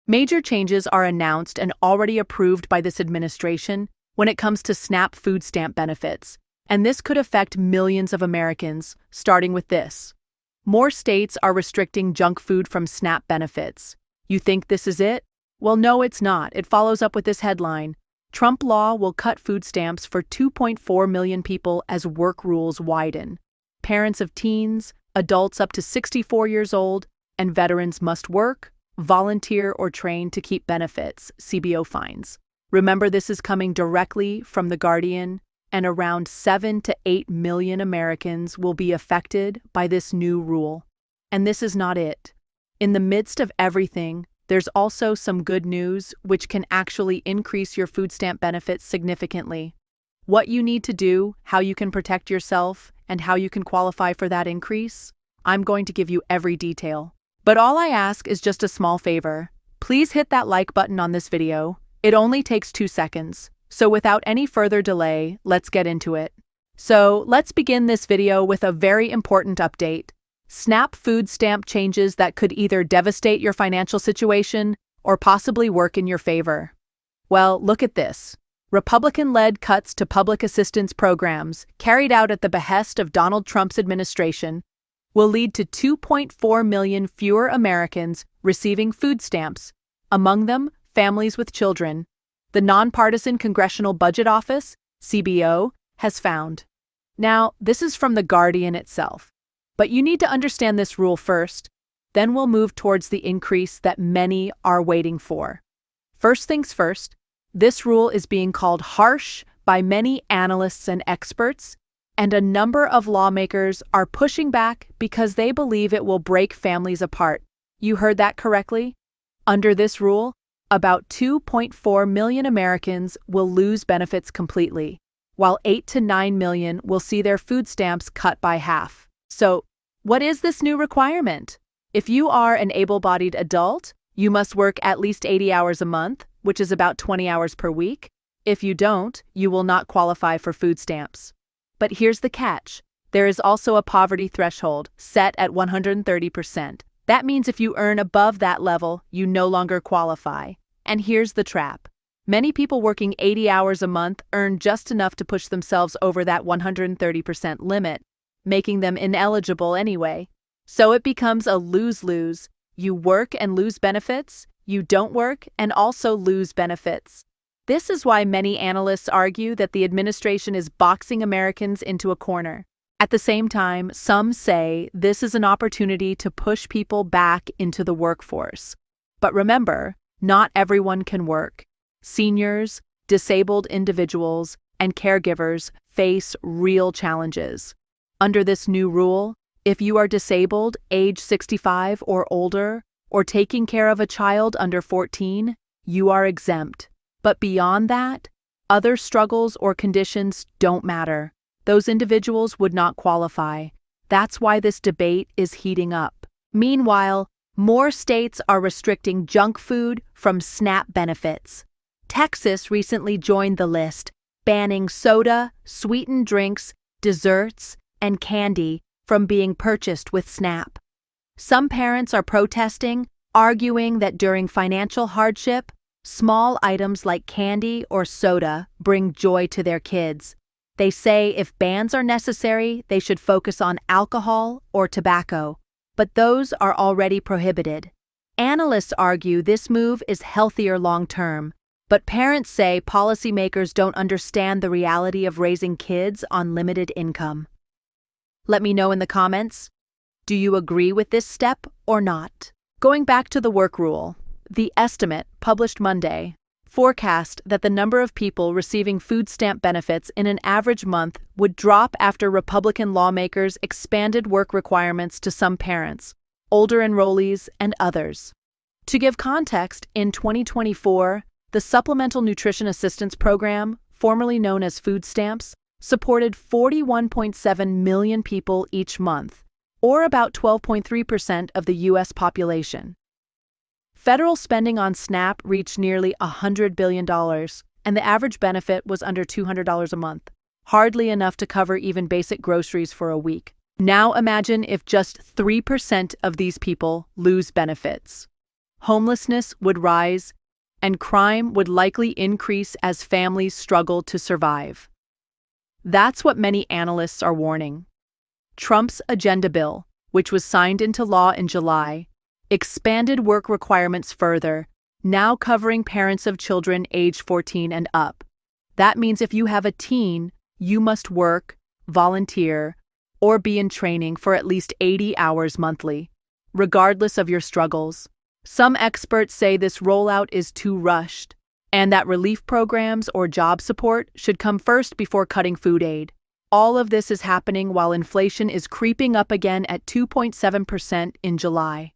Major changes are announced and already approved by this administration when it comes to SNAP food stamp benefits, and this could affect millions of Americans, starting with this. More states are restricting junk food from SNAP benefits. You think this is it? Well, no, it's not. It follows up with this headline: Trump law will cut food stamps for 2.4 million people as work rules widen. Parents of teens, adults up to 64 years old, and veterans must work, volunteer, or train to keep benefits, CBO finds. Remember, this is coming directly from The Guardian, and around 7 to 8 million Americans will be affected by this new rule. And this is not it. In the midst of everything, there's also some good news which can actually increase your food stamp benefits significantly. What you need to do, how you can protect yourself, and how you can qualify for that increase, I'm going to give you every detail. But all I ask is just a small favor. Please hit that like button on this video. It only takes 2 seconds. So without any further delay, let's get into it. So let's begin this video with a very important update. SNAP food stamp changes that could either devastate your financial situation or possibly work in your favor. Well, look at this. Republican-led cuts to public assistance programs, carried out at the behest of Donald Trump's administration, will lead to 2.4 million fewer Americans receiving food stamps, among them families with children, the Nonpartisan Congressional Budget Office, CBO, has found. Now, this is from The Guardian itself, but you need to understand this rule first, then we'll move towards the increase that many are waiting for. First things first, this rule is being called harsh by many analysts and experts, and a number of lawmakers are pushing back because they believe it will break families apart. You heard that correctly? Under this rule, about 2.4 million Americans will lose benefits completely, while 8 to 9 million will see their food stamps cut by half. So, what is this new requirement? If you are an able-bodied adult, you must work at least 80 hours a month, which is about 20 hours per week. If you don't, you will not qualify for food stamps. But here's the catch. There is also a poverty threshold set at 130%. That means if you earn above that level, you no longer qualify. And here's the trap. Many people working 80 hours a month earn just enough to push themselves over that 130% limit, making them ineligible anyway. So it becomes a lose-lose. You work and lose benefits, you don't work and also lose benefits. This is why many analysts argue that the administration is boxing Americans into a corner. At the same time, some say this is an opportunity to push people back into the workforce. But remember, not everyone can work. Seniors, disabled individuals, and caregivers face real challenges. Under this new rule, if you are disabled, age 65 or older, or taking care of a child under 14, you are exempt. But beyond that, other struggles or conditions don't matter. Those individuals would not qualify. That's why this debate is heating up. Meanwhile, more states are restricting junk food from SNAP benefits. Texas recently joined the list, banning soda, sweetened drinks, desserts, and candy from being purchased with SNAP. Some parents are protesting, arguing that during financial hardship, small items like candy or soda bring joy to their kids. They say if bans are necessary, they should focus on alcohol or tobacco, but those are already prohibited. Analysts argue this move is healthier long-term, but parents say policymakers don't understand the reality of raising kids on limited income. Let me know in the comments. Do you agree with this step or not? Going back to the work rule, the estimate, published Monday, forecast that the number of people receiving food stamp benefits in an average month would drop after Republican lawmakers expanded work requirements to some parents, older enrollees, and others. To give context, in 2024, the Supplemental Nutrition Assistance Program, formerly known as food stamps, supported 41.7 million people each month, or about 12.3% of the U.S. population. Federal spending on SNAP reached nearly $100 billion, and the average benefit was under $200 a month, hardly enough to cover even basic groceries for a week. Now imagine if just 3% of these people lose benefits. homelessness would rise, and crime would likely increase as families struggle to survive. That's what many analysts are warning. Trump's agenda bill, which was signed into law in July, expanded work requirements further, now covering parents of children age 14 and up. That means if you have a teen, you must work, volunteer, or be in training for at least 80 hours monthly, regardless of your struggles. Some experts say this rollout is too rushed, and that relief programs or job support should come first before cutting food aid. All of this is happening while inflation is creeping up again at 2.7% in July.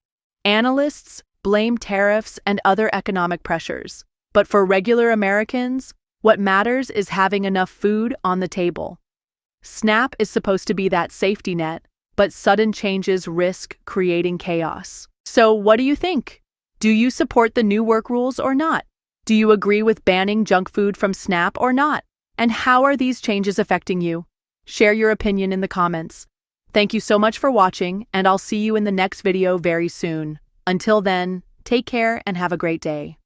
Analysts blame tariffs and other economic pressures, but for regular Americans, what matters is having enough food on the table. SNAP is supposed to be that safety net, but sudden changes risk creating chaos. So what do you think? Do you support the new work rules or not? Do you agree with banning junk food from SNAP or not? And how are these changes affecting you? Share your opinion in the comments. Thank you so much for watching, and I'll see you in the next video very soon. Until then, take care and have a great day.